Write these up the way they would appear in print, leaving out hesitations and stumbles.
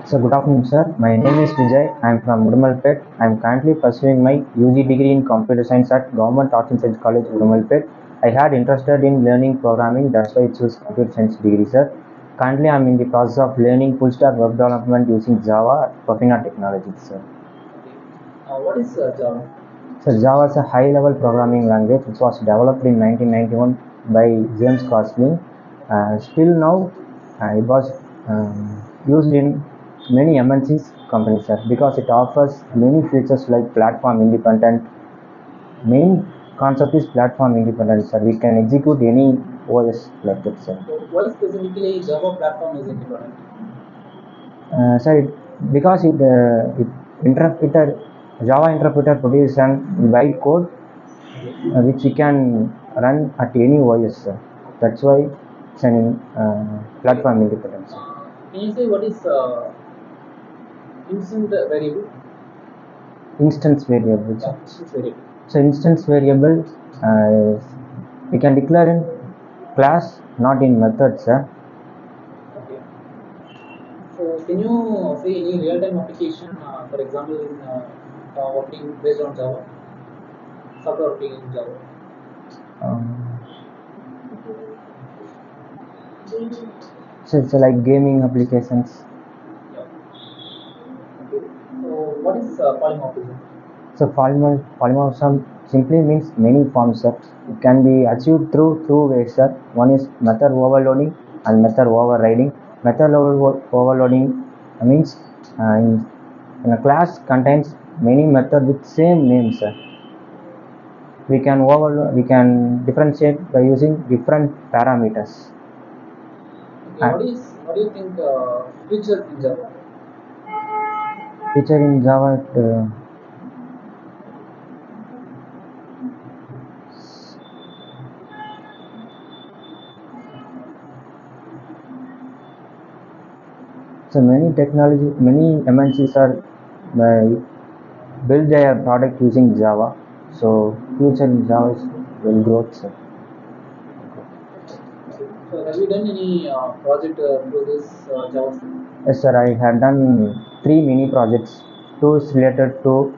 So good afternoon, sir. My name is Vijay. I am from Udumalpet. I am currently pursuing my UG degree in computer science at Government Arts and Science College, Udumalpet. I had interested in learning programming. That's why I chose computer science degree, sir. Currently, I am in the process of learning full stack web development using Java at Profina Technologies, sir. What is Java? So Java is a high-level programming language which was developed in 1991 by James Gosling. Still now, it was used in many MNCs companies, sir, because it offers many features like platform independent. Main concept is platform independent, sir. We can execute any OS like that, sir. So why specifically Java platform is independent? Sir, because it interpreter Java interpreter produces an byte code which we can run at any OS, sir. That's why it's an platform independence, sir. Can you say what is instant variable? Instance variable. Yeah, instance variable. So instance variable we can declare in class, not in method, sir. Okay. So can you say any real-time application, for example, in working based on Java, software working in Java? So it's like gaming applications. Yeah. Okay. So what is polymorphism? So polymorphism simply means many forms, sir. It can be achieved through two ways, sir. One is method overloading and method overriding. Method overloading means in a class contains many methods with same name, sir. We can differentiate by using different parameters. Okay. What do you think feature in Java? Feature in Java. So many MNCs are build their product using Java. So future in Java is will grow, sir. So have you done any project through this Java? Yes, sir. I have done 3 mini projects. Two is related to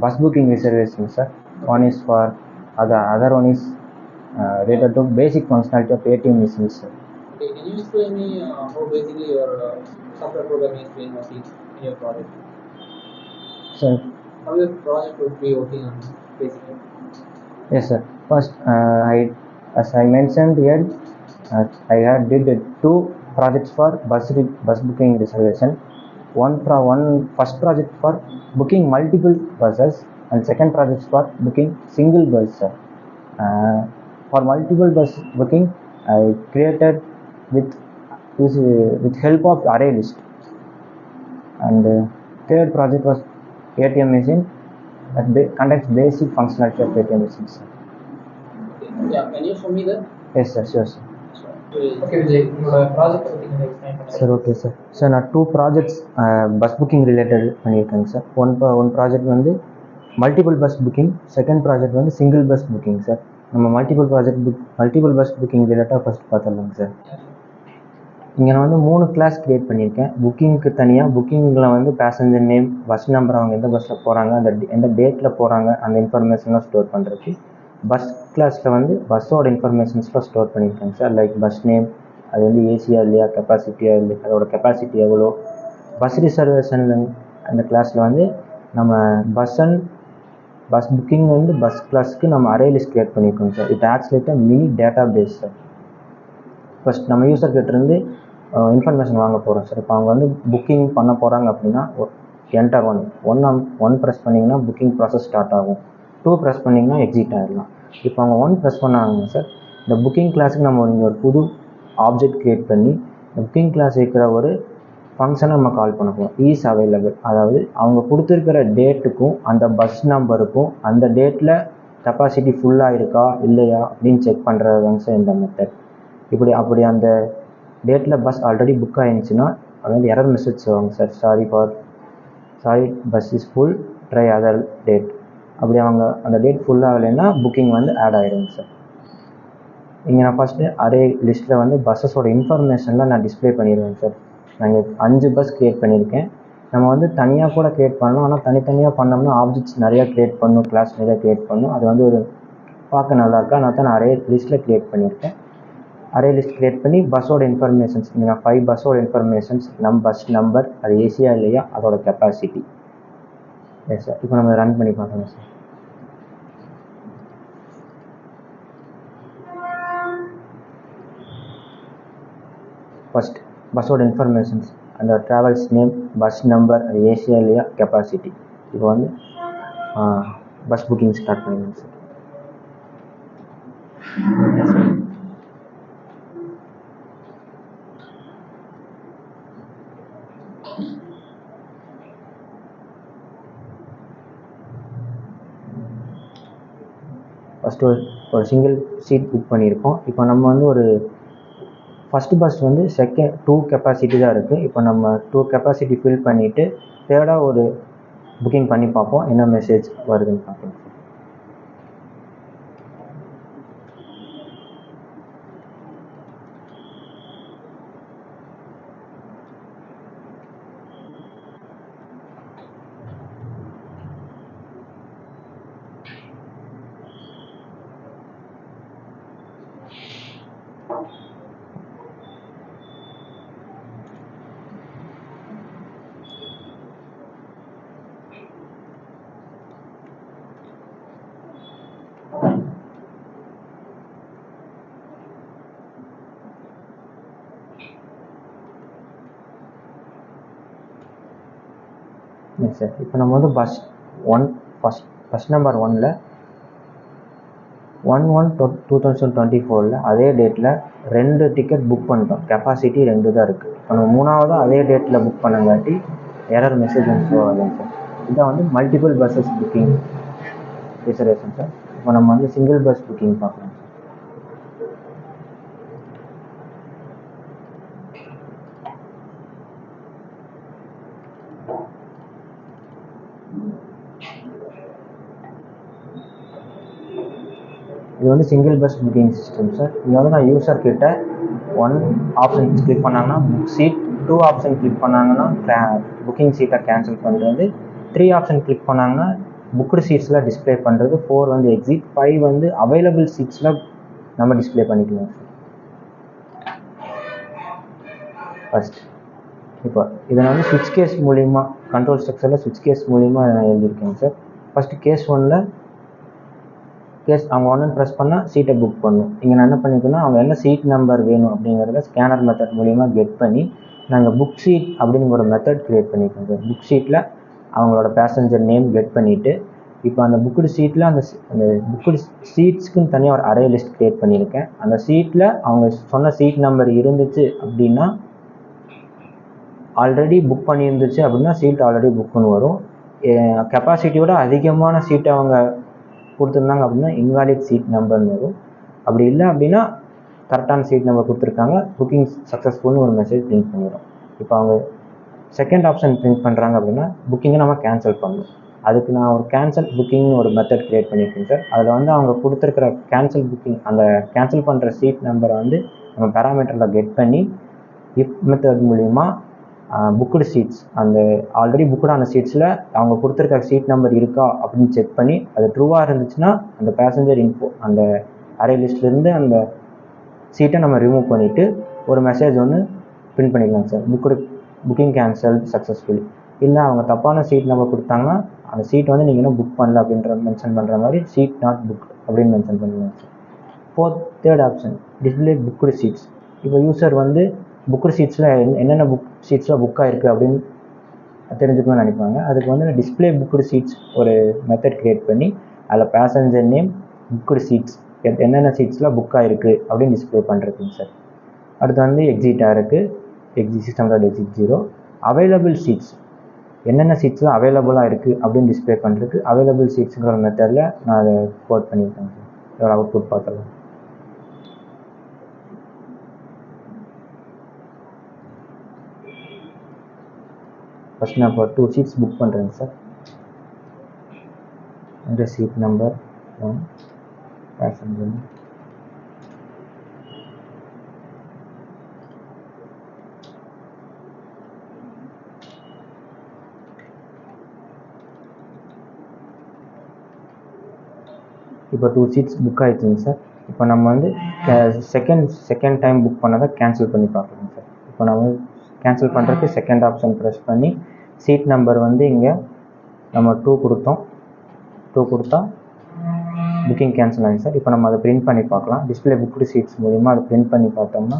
bus booking reservations, sir. One is for other one is related to basic functionality of ATM machines, sir. Okay, can you explain me how basically your software programming is being working in your project? Sir. How your project would be working on basically? Yes, sir. First, as I mentioned here, did two projects for bus booking reservation. First project for booking multiple buses, and second project for booking single bus, sir. For multiple bus booking, I created with with help of array list, and third project was ATM machine that conducts basic functionality of ATM machines, sir. Okay. Yeah, can you show me that? Yes, sir, sure, sir. Okay, Vijay, உங்களோட project பத்தி கொஞ்சம் explain பண்ணுங்க. Sir okay sir. Sir நான் two projects bus booking related பண்ணியிருக்கேங்க sir. One project வந்து multiple bus booking, second project வந்து single bus booking sir. நம்ம multiple bus booking ரிலேட்டாக ஃபஸ்ட் பார்த்துடலாங்க சார். இங்கே நான் வந்து 3 கிளாஸ் க்ரியேட் பண்ணியிருக்கேன். புக்கிங்க்கு தனியாக, புக்கிங்கில் வந்து பேசஞ்சர் நேம், பஸ் நம்பர், அவங்க எந்த பஸ்ஸில் போகிறாங்க, எந்த டேட்டில் போகிறாங்க, அந்த இன்ஃபர்மேஷன்லாம் ஸ்டோர் பண்ணுறதுக்கு. பஸ் கிளாஸில் வந்து பஸ்ஸோட இன்ஃபர்மேஷன்ஸ்லாம் ஸ்டோர் பண்ணியிருக்கேங்க சார். லைக் பஸ் நேம், அது வந்து ஏசியா இல்லையா, கெப்பாசிட்டியா இல்லை, அதோட கெப்பாசிட்டி எவ்வளோ. பஸ் ரிசர்வேஷன் அந்த கிளாஸில் வந்து நம்ம பஸ் புக்கிங் வந்து பஸ் கிளாஸுக்கு நம்ம அரே லிஸ்ட் க்ரியேட் பண்ணியிருக்கோங்க sir. It acts like a mini database sir. First நம்ம யூசர் கிட்டேருந்து இன்ஃபர்மேஷன் வாங்க போகிறோம் சார். இப்போ அவங்க வந்து புக்கிங் பண்ண போகிறாங்க அப்படின்னா என்டர் ஒன் ப்ரெஸ் பண்ணிங்கன்னா புக்கிங் ப்ராசஸ் ஸ்டார்ட் ஆகும். 2 ப்ரெஸ் பண்ணிங்கன்னா எக்ஸிட் ஆகிடலாம். இப்போ அவங்க 1 ப்ரெஸ் பண்ணாங்க சார். இந்த புக்கிங் கிளாஸுக்கு நம்ம ஒரு புது ஆப்ஜெக்ட் க்ரியேட் பண்ணி இந்த புக்கிங் கிளாஸ் இருக்கிற ஒரு ஃபங்க்ஷனை நம்ம கால் பண்ண போகிறோம். இஸ் அவைலபிள், அதாவது அவங்க கொடுத்துருக்கிற டேட்டுக்கும் அந்த பஸ் நம்பருக்கும் அந்த டேட்டில் கெப்பாசிட்டி ஃபுல்லாக இருக்கா இல்லையா அப்படின்னு செக் பண்ணுறதுங்க சார் இந்த மெத்தட். அப்படி அந்த டேட்டில் பஸ் ஆல்ரெடி புக் ஆகிருந்துச்சுன்னா அது வந்து எரர் மெசேஜ் ஆகுங்க sir. Sorry bus is full, try other date. அப்படி அவங்க அந்த டேட் ஃபுல்லாகலைன்னா புக்கிங் வந்து ஆட் ஆகிடுங்க சார். இங்கே நான் ஃபஸ்ட்டு அரே லிஸ்ட்டில் வந்து பஸ்ஸஸோட இன்ஃபர்மேஷன்லாம் நான் டிஸ்பிளே பண்ணிடுவேன் சார். நாங்கள் 5 பஸ் க்ரியேட் பண்ணியிருக்கேன். நம்ம வந்து தனியாக கூட க்ரியேட் பண்ணலாம். ஆனால் தனித்தனியாக பண்ணோம்னா ஆப்ஜெக்ட்ஸ் நிறையா க்ரியேட் பண்ணும், கிளாஸ் நிறையா க்ரியேட் பண்ணும். அது வந்து ஒரு பார்க்க நல்லாயிருக்கும். அதனால தான் நான் அரே லிஸ்ட்டில் க்ரியேட் பண்ணியிருக்கேன். அரே லிஸ்ட் க்ரியேட் பண்ணி பஸ்ஸோட இன்ஃபர்மேஷன்ஸ், நீங்கள் 5 பஸ்ஸோட இன்ஃபர்மேஷன்ஸ், பஸ் நம்பர், அது ஏசியா இல்லையா, அதோட கெப்பாசிட்டி. Yes sir. இப்போ நம்ம ரன் பண்ணி பார்க்கலாம் சார். ஃபர்ஸ்ட் பஸ்ஸோட இன்ஃபர்மேஷன்ஸ், அந்த ட்ராவல்ஸ் நேம், பஸ் நம்பர், அது ஏசியா இல்லையா, கெப்பாசிட்டி. இப்போ வந்து பஸ் புக்கிங் ஸ்டார்ட் பண்ணிடுங்க சார். ஃபஸ்ட்டு ஒரு சிங்கிள் சீட் புக் பண்ணியிருக்கோம். இப்போ நம்ம வந்து ஒரு ஃபஸ்ட்டு பஸ் வந்து 2 கெப்பாசிட்டி தான் இருக்குது. இப்போ நம்ம 2 கெப்பாசிட்டி ஃபில் பண்ணிவிட்டு தேர்டாக ஒரு புக்கிங் பண்ணி பார்ப்போம், என்ன மெசேஜ் வருதுன்னு பார்க்கலாம். சார் இப்போ நம்ம வந்து பஸ் நம்பர் 1ல் 1/1/2024 அதே டேட்டில் 2 டிக்கெட் புக் பண்ணிட்டோம். கெப்பாசிட்டி 2 தான் இருக்குது. இப்போ நம்ம 3வது அதே டேட்டில் புக் பண்ணங்காட்டி எரர் மெசேஜ் வந்து ஷோ ஆகுதுங்க சார். இதான் வந்து multiple buses booking reservation sir. இப்போ நம்ம வந்து சிங்கிள் பஸ் புக்கிங் பார்க்கலாம். இது வந்து single bus booking system sir. இங்கே வந்து நான் யூசர் கிட்ட 1 ஆப்ஷன் கிளிக் பண்ணாங்கன்னா புக் சீட், 2 ஆப்ஷன் கிளிக் பண்ணாங்கன்னா புக்கிங் சீட்டை கேன்சல் பண்ணுறது, 3 ஆப்ஷன் கிளிக் பண்ணாங்கன்னா புக்குடு சீட்ஸில் டிஸ்பிளே பண்ணுறது, 4 வந்து எக்ஸிட், 5 வந்து அவைலபிள் சீட்ஸில் நம்ம டிஸ்பிளே பண்ணிக்கலாம் சார். ஃபஸ்ட் இப்போ இதை நான் வந்து ஸ்விட்ச் கேஸ் மூலிமா கண்ட்ரோல் ஸ்ட்ரக்சரில் ஸ்விட்ச் கேஸ் மூலிமா நான் எழுதியிருக்கேங்க சார். ஃபஸ்ட்டு கேஸ் 1ல் அவங்க 1 ப்ரெஸ் பண்ணால் சீட்டை புக் பண்ணும். இங்கே நான் என்ன பண்ணிக்கணும்னா அவங்க என்ன சீட் நம்பர் வேணும் அப்படிங்கிறத ஸ்கேனர் மெத்தட் மூலிமா கெட் பண்ணி நாங்கள் புக் சீட் அப்படின்னு ஒரு மெத்தட் க்ரியேட் பண்ணியிருக்கோம் சார். புக் சீட்டில் அவங்களோட பேசஞ்சர் நேம் கெட் பண்ணிவிட்டு இப்போ அந்த புக்குடு சீட்டில் அந்த புக்குடு சீட்ஸ்க்குன்னு தனியாக ஒரு அரே லிஸ்ட் க்ரியேட் பண்ணியிருக்கேன். அந்த சீட்டில் அவங்க சொன்ன சீட் நம்பர் இருந்துச்சு அப்படின்னா ஆல்ரெடி புக் பண்ணியிருந்துச்சு அப்படின்னா சீட் ஆல்ரெடி புக்குன்னு வரும். கெப்பாசிட்டியோட அதிகமான சீட்டை அவங்க கொடுத்துருந்தாங்க அப்படின்னா இன்வாலிட் சீட் நம்பர்னு வரும். அப்படி இல்லை அப்படின்னா கரெக்டான சீட் நம்பர் கொடுத்துருக்காங்க, புக்கிங் சக்ஸஸ்ஃபுல்னு ஒரு மெசேஜ் பிரிண்ட் பண்ணிடும். இப்போ அவங்க செகண்ட் ஆப்ஷன் பிரிண்ட் பண்ணுறாங்க அப்படின்னா புக்கிங்கை நம்ம கேன்சல் பண்ணணும். அதுக்கு நான் ஒரு கேன்சல் புக்கிங்னு ஒரு மெத்தட் க்ரியேட் பண்ணியிருக்கேன் சார். அதில் வந்து அவங்க கொடுத்துருக்கிற கேன்சல் புக்கிங், அந்த கேன்சல் பண்ணுற சீட் நம்பரை வந்து நம்ம பேராமீட்டரில் கெட் பண்ணி இஃப் மெத்தட் மூலிமா புக்குடு சீட்ஸ், அந்த ஆல்ரெடி புக்குடான சீட்ஸில் அவங்க கொடுத்துருக்க சீட் நம்பர் இருக்கா அப்படின்னு செக் பண்ணி அது ட்ரூவாக இருந்துச்சுன்னா அந்த பேசஞ்சர் இன்ஃபோ அந்த அரே லிஸ்ட்லேருந்து அந்த சீட்டை நம்ம ரிமூவ் பண்ணிவிட்டு ஒரு மெசேஜ் ஒன்று பிரிண்ட் பண்ணிக்கலாம் சார். Booking cancel successful. இல்லை அவங்க தப்பான சீட் நம்பர் கொடுத்தாங்கன்னா அந்த சீட் வந்து நீங்கள் இன்னும் புக் பண்ணல அப்படின்ற மென்ஷன் பண்ணுற மாதிரி சீட் நாட் புக் அப்படின்னு மென்ஷன் பண்ணிக்கலாம் sir. Third option display booked seats. இப்போ யூசர் வந்து புக்கு சீட்ஸில் என்னென்ன புக் சீட்ஸில் புக் ஆகிருக்கு அப்படின்னு தெரிஞ்சுக்கணும்னு நினைப்பாங்க. அதுக்கு வந்து டிஸ்பிளே புக்குடு சீட்ஸ் ஒரு மெத்தட் க்ரியேட் பண்ணி அதில் பேசஞ்சர் நேம், புக்குடு சீட்ஸ், என்னென்ன சீட்ஸில் புக் ஆகிருக்கு அப்படின்னு டிஸ்பிளே பண்ணுறதுங்க சார். அடுத்து வந்து எக்ஸிட்டாக இருக்குது, system dot exit 0. Available seats, என்னென்ன சீட்ஸில் அவைலபிளாக இருக்குது அப்படின்னு டிஸ்பிளே பண்ணுறதுக்கு அவைலபிள் சீட்ஸுங்கிற மெத்தடில் நான் அதை கோட் பண்ணியிருக்கேன் சார். இதோட அவுட்புட் பார்த்துக்கலாம். ஃபஸ்ட் நான் இப்போ 2 சீட்ஸ் புக் பண்ணுறேங்க சார். இந்த சீட் நம்பர் 1 பேசஞ்சர். இப்போ 2 சீட்ஸ் புக் ஆகிடுச்சுங்க சார். இப்போ நம்ம வந்து செகண்ட் டைம் புக் பண்ணதை கேன்சல் பண்ணி பார்க்கணும் சார். இப்போ நம்ம கேன்சல் பண்ணுறதுக்கு செகண்ட் ஆப்ஷன் ப்ரெஸ் பண்ணி சீட் நம்பர் வந்து இங்கே நம்ம 2 கொடுத்தோம். 2 கொடுத்தா புக்கிங் கேன்சல் ஆகிடும் சார். இப்போ நம்ம அதை பிரிண்ட் பண்ணி பார்க்கலாம். டிஸ்பிளே புக்டு சீட்ஸ் மூலிமா அதை பிரிண்ட் பண்ணி பார்த்தோம்னா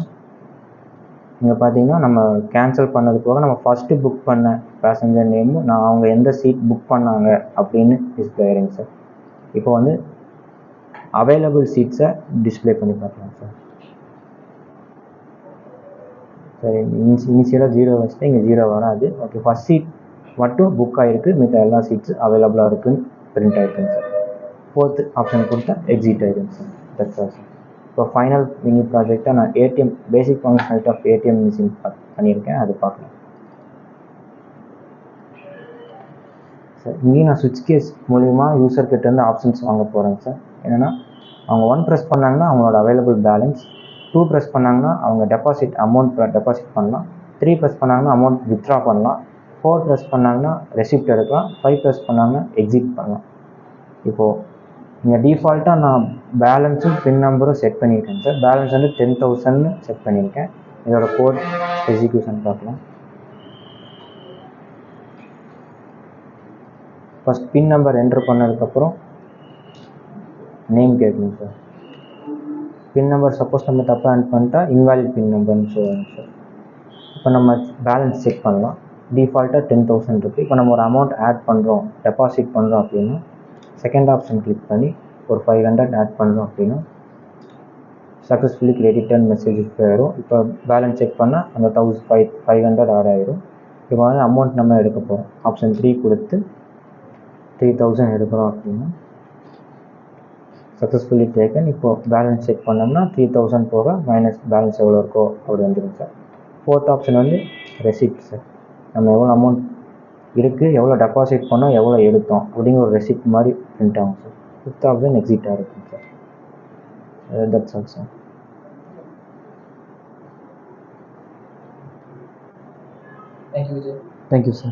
இங்கே பார்த்தீங்கன்னா நம்ம கேன்சல் பண்ணது போக நம்ம ஃபஸ்ட்டு புக் பண்ண பேசஞ்சர் நேமும் நான் அவங்க எந்த சீட் புக் பண்ணாங்க அப்படின்னு டிஸ்பிளே ஆகிடுங்க சார். இப்போ வந்து அவைலபிள் சீட்ஸை டிஸ்பிளே பண்ணி பார்க்கலாம் சார். சரி, இனிஷியலாக 0 வச்சுட்டு இங்கே 0 வராது. ஓகே, ஃபஸ்ட் சீட் மட்டும் புக் ஆகிருக்கு, மித்த எல்லா சீட்ஸ் அவைலபிளாக இருக்குன்னு பிரிண்ட் ஆகிருக்குங்க சார். 4th ஆப்ஷன் கொடுத்தா எக்ஸிட் ஆகிடுங்க சார். That's all sir. இப்போ ஃபைனல் மினி ப்ராஜெக்டாக நான் ATM basic functionality of ATM machine பண்ணியிருக்கேன், அது பார்க்கலாம் சார். இங்கேயும் நான் சுவிட்ச் கேஸ் மூலிமா யூசர்கிட்டேருந்து ஆப்ஷன்ஸ் வாங்க போகிறேங்க சார். என்னென்னா அவங்க 1 ப்ரெஸ் பண்ணாங்கன்னா அவங்களோட அவைலபிள் பேலன்ஸ், 2 ப்ரெஸ் பண்ணாங்கன்னா அவங்க டெபாசிட் அமௌண்ட் டெபாசிட் பண்ணலாம், 3 ப்ரெஸ் பண்ணாங்கன்னா அமௌண்ட் வித்ட்ரா பண்ணலாம், 4 ப்ரெஸ் பண்ணாங்கன்னா ரெசிப்ட் எடுக்கலாம், 5 ப்ரெஸ் பண்ணாங்கன்னா எக்ஸிட் பண்ணலாம். இப்போது இங்கே டிஃபால்ட்டாக நான் பேலன்ஸும் பின் நம்பரும் செட் பண்ணியிருக்கேன் சார். பேலன்ஸ் வந்து 10,000 செட் பண்ணியிருக்கேன். இதோட கோட் எக்ஸிக்யூஷன் பார்க்கலாம். ஃபஸ்ட் பின் நம்பர் என்ட்ரு பண்ணதுக்கப்புறம் நேம் கேட்கணும் சார். பின் நம்பர் சப்போஸ் நம்ம தப்பாக என்ட்ரு பண்ணிட்டா இன்வாலிட் பின் நம்பர்னு சொல்லுவாங்க சார். இப்போ நம்ம பேலன்ஸ் செக் பண்ணலாம். டிஃபால்ட்டாக 10,000 இருக்குது. இப்போ நம்ம ஒரு அமௌண்ட் ஆட் பண்ணுறோம், டெபாசிட் பண்ணுறோம் அப்படின்னா செகண்ட் ஆப்ஷன் கிளிக் பண்ணி ஒரு 500 ஆட் பண்ணுறோம் அப்படின்னா சக்ஸஸ்ஃபுல்லி கிரெடிட்டட் மெசேஜ் வரும். இப்போ பேலன்ஸ் செக் பண்ணால் அந்த 500 ஆட் ஆகிடும். இப்போ வந்து அமௌண்ட் நம்ம எடுக்க போகிறோம். ஆப்ஷன் 3 கொடுத்து 3,000 எடுக்கிறோம் அப்படின்னா சக்ஸஸ்ஃபுல்லி டேக்கன். இப்போது பேலன்ஸ் செக் பண்ணோம்னா 3,000 போக மைனஸ் பேலன்ஸ் எவ்வளோ இருக்கோ அப்படி வந்துடும் சார். 4th ஆப்ஷன் வந்து ரெசிப்ட் சார். நம்ம எவ்வளோ அமௌண்ட் இருக்குது, எவ்வளோ டெபாசிட் பண்ணோம், எவ்வளோ எடுத்தோம் அப்படிங்கிற ஒரு ரெசிப்ட் மாதிரி பிரிண்ட் ஆகும் சார். 5th ஆப்ஷன் எக்ஸிட்டாக இருக்கும் sir. That's all sir. Thank you, Vijay. Thank you, sir.